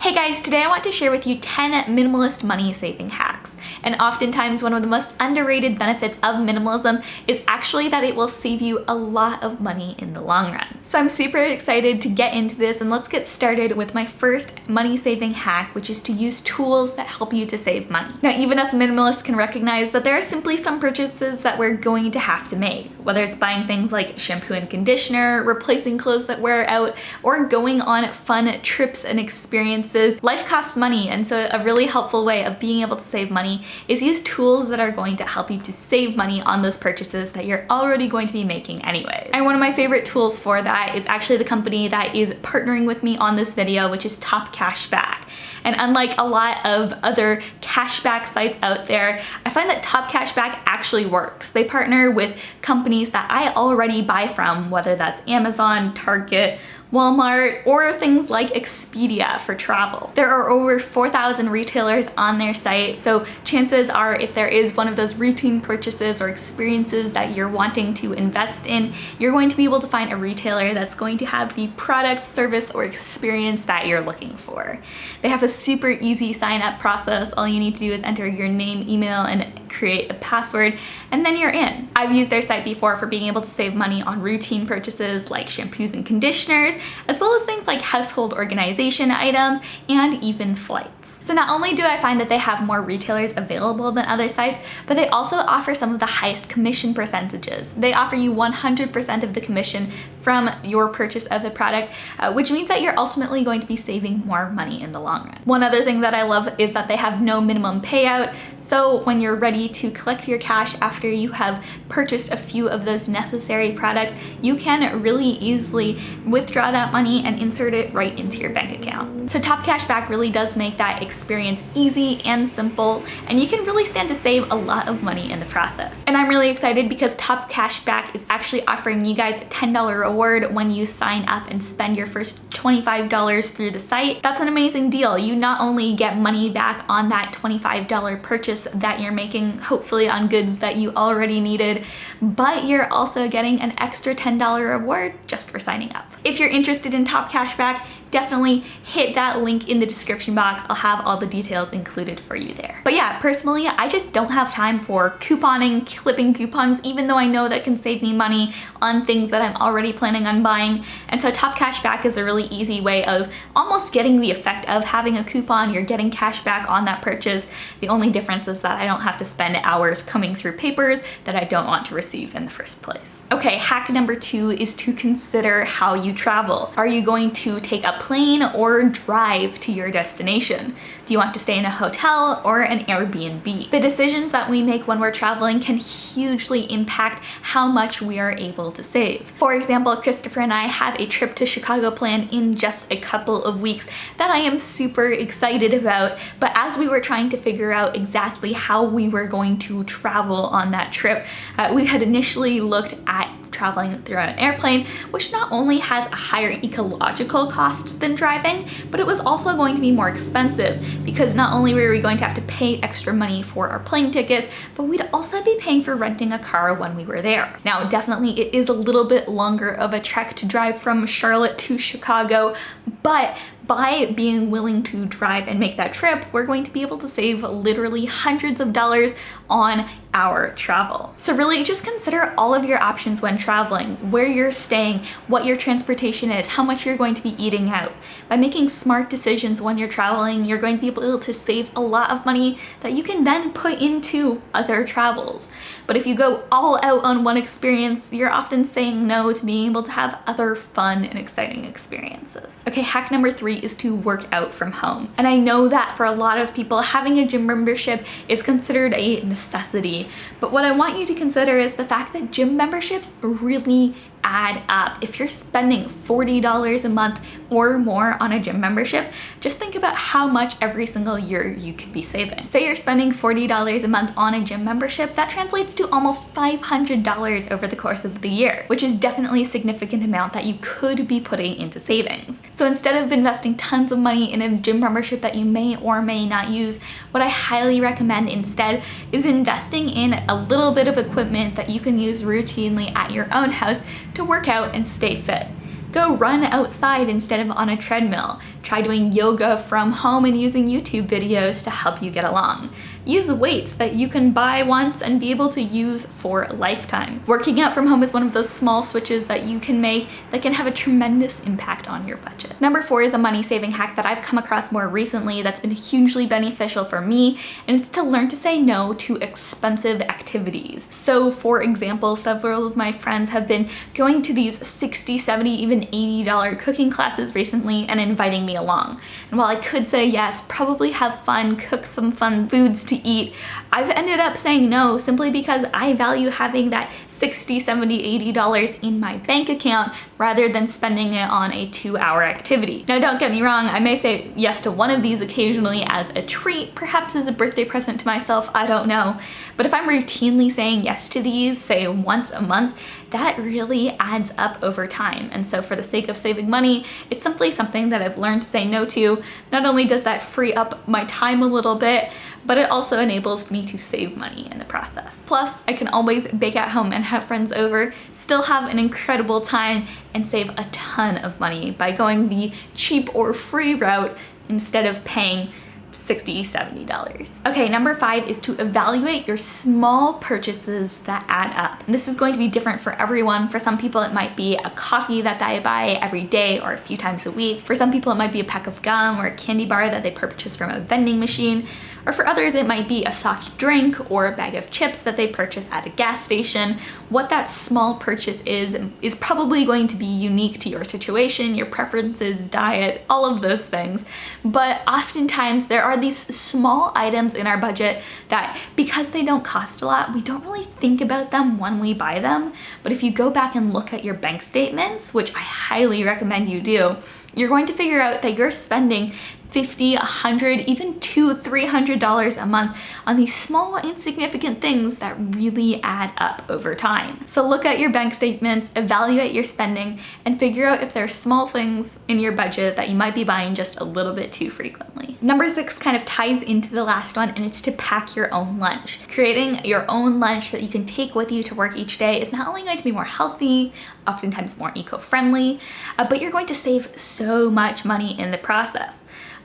Hey guys, today I want to share with you 10 minimalist money saving hacks. And oftentimes one of the most underrated benefits of minimalism is actually that it will save you a lot of money in the long run. So I'm super excited to get into this, and let's get started with my first money saving hack, which is to use tools that help you to save money. Now, even us minimalists can recognize that there are simply some purchases that we're going to have to make, whether it's buying things like shampoo and conditioner, replacing clothes that wear out, or going on fun trips and experiences. Life costs money, and so a really helpful way of being able to save money is use tools that are going to help you to save money on those purchases that you're already going to be making anyway. And one of my favorite tools for that is actually the company that is partnering with me on this video, which is Top Cashback. And unlike a lot of other cashback sites out there, I find that Top Cashback actually works. They partner with companies that I already buy from, whether that's Amazon, Target, Walmart, or things like Expedia for travel. There are over 4,000 retailers on their site, so chances are if there is one of those routine purchases or experiences that you're wanting to invest in, you're going to be able to find a retailer that's going to have the product, service, or experience that you're looking for. They have a super easy sign up process. All you need to do is enter your name, email, and create a password, and then you're in. I've used their site before for being able to save money on routine purchases like shampoos and conditioners, as well as things like household organization items and even flights. So not only do I find that they have more retailers available than other sites, but they also offer some of the highest commission percentages. They offer you 100% of the commission from your purchase of the product, which means that you're ultimately going to be saving more money in the long run. One other thing that I love is that they have no minimum payout. So when you're ready to collect your cash after you have purchased a few of those necessary products, you can really easily withdraw that money and insert it right into your bank account. So Top Cashback really does make that experience easy and simple, and you can really stand to save a lot of money in the process. And I'm really excited because Top Cashback is actually offering you guys a $10 reward when you sign up and spend your first $25 through the site. That's an amazing deal. You not only get money back on that $25 purchase that you're making, hopefully on goods that you already needed, but you're also getting an extra $10 reward just for signing up. If you're interested in Top Cashback, definitely hit that link in the description box. I'll have all the details included for you there. But yeah, personally, I just don't have time for couponing, clipping coupons, even though I know that can save me money on things that I'm already planning on buying. And so Top Cashback is a really easy way of almost getting the effect of having a coupon. You're getting cash back on that purchase. The only difference is that I don't have to spend hours combing through papers that I don't want to receive in the first place. Okay, hack number 2 is to consider how you travel. Are you going to take a plane or drive to your destination? Do you want to stay in a hotel or an Airbnb? The decisions that we make when we're traveling can hugely impact how much we are able to save. For example, Christopher and I have a trip to Chicago planned in just a couple of weeks that I am super excited about, but as we were trying to figure out exactly how we were going to travel on that trip, we had initially looked at traveling through an airplane, which not only has a higher ecological cost than driving, but it was also going to be more expensive because not only were we going to have to pay extra money for our plane tickets, but we'd also be paying for renting a car when we were there. Now, definitely it is a little bit longer of a trek to drive from Charlotte to Chicago, but by being willing to drive and make that trip, we're going to be able to save literally hundreds of dollars on our travel. So really just consider all of your options when traveling, where you're staying, what your transportation is, how much you're going to be eating out. By making smart decisions when you're traveling, you're going to be able to save a lot of money that you can then put into other travels. But if you go all out on one experience, you're often saying no to being able to have other fun and exciting experiences. Okay, hack number 3 is to work out from home. And I know that for a lot of people, having a gym membership is considered a necessity. But what I want you to consider is the fact that gym memberships really add up. If you're spending $40 a month or more on a gym membership, just think about how much every single year you could be saving. Say you're spending $40 a month on a gym membership, that translates to almost $500 over the course of the year, which is definitely a significant amount that you could be putting into savings. So instead of investing tons of money in a gym membership that you may or may not use, what I highly recommend instead is investing in a little bit of equipment that you can use routinely at your own house to work out and stay fit. Go run outside instead of on a treadmill. Try doing yoga from home and using YouTube videos to help you get along. Use weights that you can buy once and be able to use for a lifetime. Working out from home is one of those small switches that you can make that can have a tremendous impact on your budget. Number 4 is a money saving hack that I've come across more recently that's been hugely beneficial for me, and it's to learn to say no to expensive activities. So for example, several of my friends have been going to these $60, $70, even $80 cooking classes recently and inviting me along. And while I could say yes, probably have fun, cook some fun foods to eat, I've ended up saying no simply because I value having that $60, $70, $80 in my bank account rather than spending it on a 2-hour activity. Now don't get me wrong, I may say yes to one of these occasionally as a treat, perhaps as a birthday present to myself, I don't know. But if I'm routinely saying yes to these, say once a month, that really adds up over time. And so for the sake of saving money, it's simply something that I've learned to say no to. Not only does that free up my time a little bit, but it also enables me to save money in the process. Plus, I can always bake at home and have friends over, still have an incredible time, and save a ton of money by going the cheap or free route instead of paying $60, $70. Okay, number 5 is to evaluate your small purchases that add up. And this is going to be different for everyone. For some people, it might be a coffee that they buy every day or a few times a week. For some people, it might be a pack of gum or a candy bar that they purchase from a vending machine. Or for others, it might be a soft drink or a bag of chips that they purchase at a gas station. What that small purchase is probably going to be unique to your situation, your preferences, diet, all of those things. But oftentimes there are these small items in our budget that, because they don't cost a lot, we don't really think about them when we buy them. But if you go back and look at your bank statements, which I highly recommend you do, you're going to figure out that you're spending $50, $100, even $200, $300 a month on these small insignificant things that really add up over time. So look at your bank statements, evaluate your spending, and figure out if there are small things in your budget that you might be buying just a little bit too frequently. Number 6 kind of ties into the last one, and it's to pack your own lunch. Creating your own lunch that you can take with you to work each day is not only going to be more healthy, oftentimes more eco-friendly, but you're going to save so much money in the process.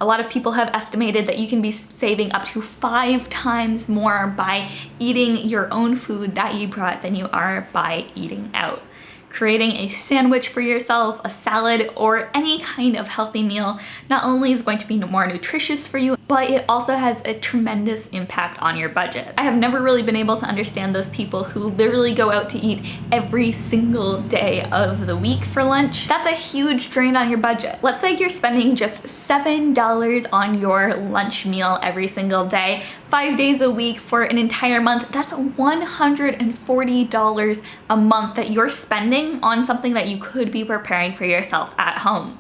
A lot of people have estimated that you can be saving up to 5 times more by eating your own food that you brought than you are by eating out. Creating a sandwich for yourself, a salad, or any kind of healthy meal not only is going to be more nutritious for you, but it also has a tremendous impact on your budget. I have never really been able to understand those people who literally go out to eat every single day of the week for lunch. That's a huge drain on your budget. Let's say you're spending just $7 on your lunch meal every single day, 5 days a week for an entire month. That's $140 a month that you're spending on something that you could be preparing for yourself at home.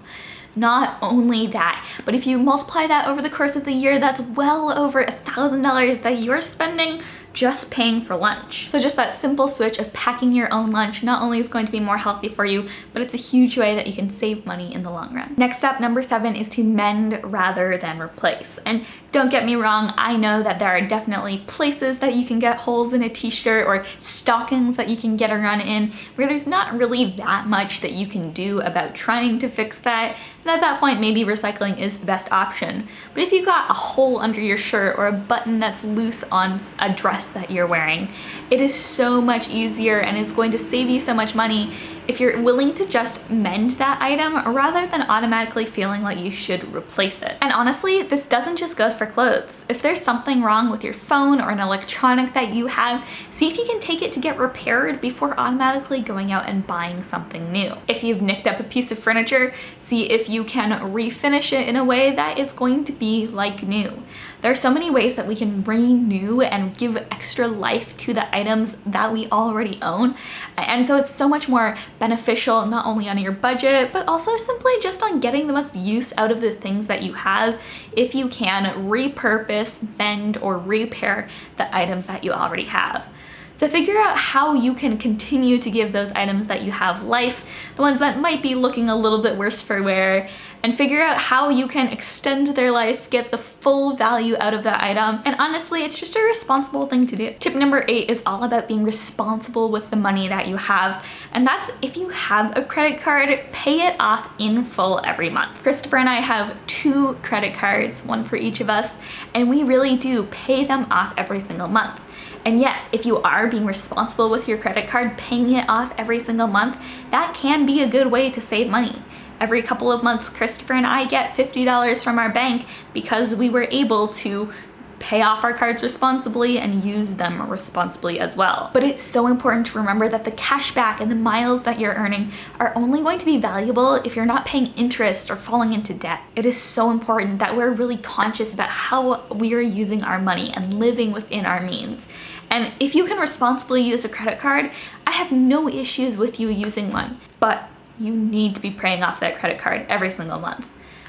Not only that, but if you multiply that over the course of the year, that's well over $1,000 that you're spending just paying for lunch. So just that simple switch of packing your own lunch not only is going to be more healthy for you, but it's a huge way that you can save money in the long run. Next up, number 7 is to mend rather than replace. And don't get me wrong, I know that there are definitely places that you can get holes in a t-shirt or stockings that you can get a run in where there's not really that much that you can do about trying to fix that. And at that point, maybe recycling is the best option. But if you've got a hole under your shirt or a button that's loose on a dress that you're wearing, it is so much easier and it's going to save you so much money if you're willing to just mend that item rather than automatically feeling like you should replace it. And honestly, this doesn't just go for clothes. If there's something wrong with your phone or an electronic that you have, see if you can take it to get repaired before automatically going out and buying something new. If you've nicked up a piece of furniture, see if you can refinish it in a way that it's going to be like new. There are so many ways that we can renew and give extra life to the items that we already own. And so it's so much more beneficial not only on your budget, but also simply just on getting the most use out of the things that you have if you can repurpose, mend, or repair the items that you already have. So figure out how you can continue to give those items that you have life, the ones that might be looking a little bit worse for wear, and figure out how you can extend their life, get the full value out of that item. And honestly, it's just a responsible thing to do. Tip number 8 is all about being responsible with the money that you have. And that's if you have a credit card, pay it off in full every month. Christopher and I have 2 credit cards, one for each of us, and we really do pay them off every single month. And yes, if you are being responsible with your credit card, paying it off every single month, that can be a good way to save money. Every couple of months, Christopher and I get $50 from our bank because we were able to pay off our cards responsibly and use them responsibly as well. But it's so important to remember that the cash back and the miles that you're earning are only going to be valuable if you're not paying interest or falling into debt. It is so important that we're really conscious about how we are using our money and living within our means. And if you can responsibly use a credit card, I have no issues with you using one, but you need to be paying off that credit card every single month.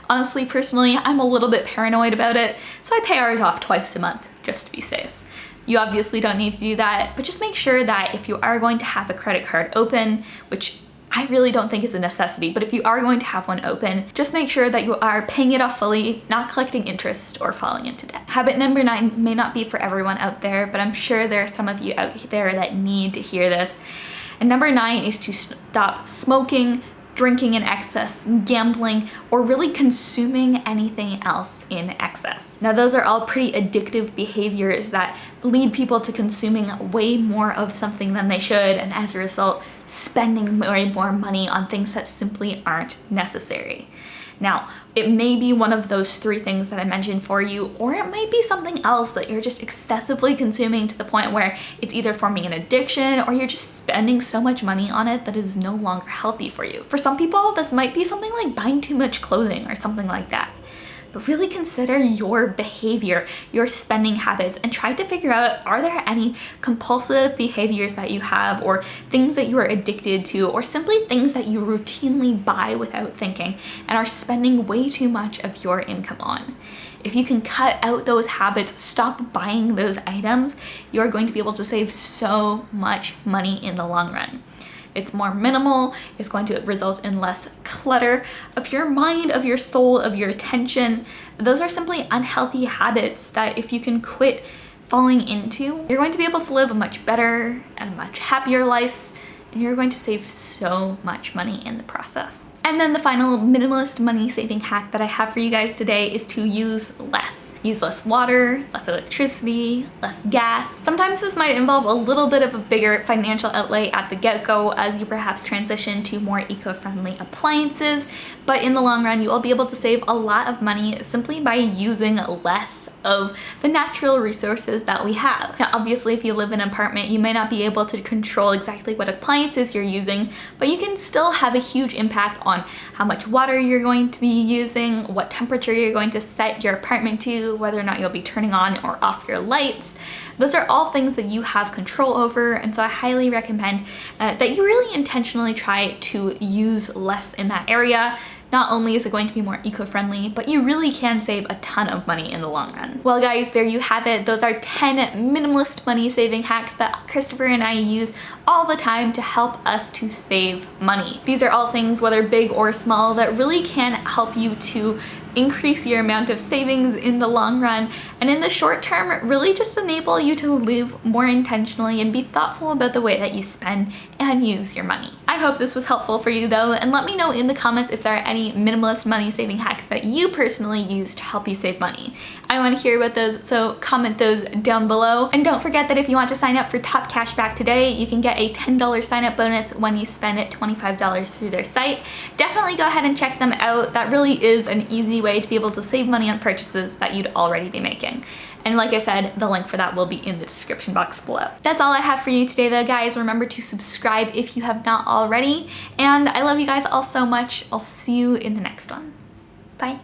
Honestly, personally, I'm a little bit paranoid about it, so I pay ours off twice a month just to be safe. You obviously don't need to do that, but just make sure that if you are going to have a credit card open, which I really don't think is a necessity, but if you are going to have one open, just make sure that you are paying it off fully, not collecting interest or falling into debt. Habit number 9 may not be for everyone out there, but I'm sure there are some of you out there that need to hear this. And number 9 is to stop smoking, drinking in excess, gambling, or really consuming anything else in excess. Now, those are all pretty addictive behaviors that lead people to consuming way more of something than they should, and as a result, spending way more money on things that simply aren't necessary. Now, it may be one of those 3 things that I mentioned for you, or it might be something else that you're just excessively consuming to the point where it's either forming an addiction or you're just spending so much money on it that it is no longer healthy for you. For some people, this might be something like buying too much clothing or something like that. But really consider your behavior, your spending habits, and try to figure out, are there any compulsive behaviors that you have, or things that you are addicted to, or simply things that you routinely buy without thinking and are spending way too much of your income on. If you can cut out those habits, stop buying those items, you're going to be able to save so much money in the long run. It's more minimal, it's going to result in less clutter of your mind, of your soul, of your attention. Those are simply unhealthy habits that if you can quit falling into, you're going to be able to live a much better and a much happier life, and you're going to save so much money in the process. And then the final minimalist money saving hack that I have for you guys today is to use less. Use less water, less electricity, less gas. Sometimes this might involve a little bit of a bigger financial outlay at the get-go as you perhaps transition to more eco-friendly appliances, but in the long run, you will be able to save a lot of money simply by using less of the natural resources that we have. Now, obviously, if you live in an apartment, you may not be able to control exactly what appliances you're using, but you can still have a huge impact on how much water you're going to be using, what temperature you're going to set your apartment to, whether or not you'll be turning on or off your lights. Those are all things that you have control over, and so I highly recommend that you really intentionally try to use less in that area. Not only is it going to be more eco-friendly, but you really can save a ton of money in the long run. Well guys, there you have it. Those are 10 minimalist money saving hacks that Christopher and I use all the time to help us to save money. These are all things, whether big or small, that really can help you to increase your amount of savings in the long run, and in the short term really just enable you to live more intentionally and be thoughtful about the way that you spend and use your money. I hope this was helpful for you though, and let me know in the comments if there are any minimalist money saving hacks that you personally use to help you save money. I want to hear about those, so comment those down below. And don't forget that if you want to sign up for Top Cashback today, you can get a $10 sign up bonus when you spend $25 through their site. Definitely go ahead and check them out. That really is an easy way to be able to save money on purchases that you'd already be making. And like I said, the link for that will be in the description box below. That's all I have for you today though, guys. Remember to subscribe if you have not already. And I love you guys all so much. I'll see you in the next one. Bye.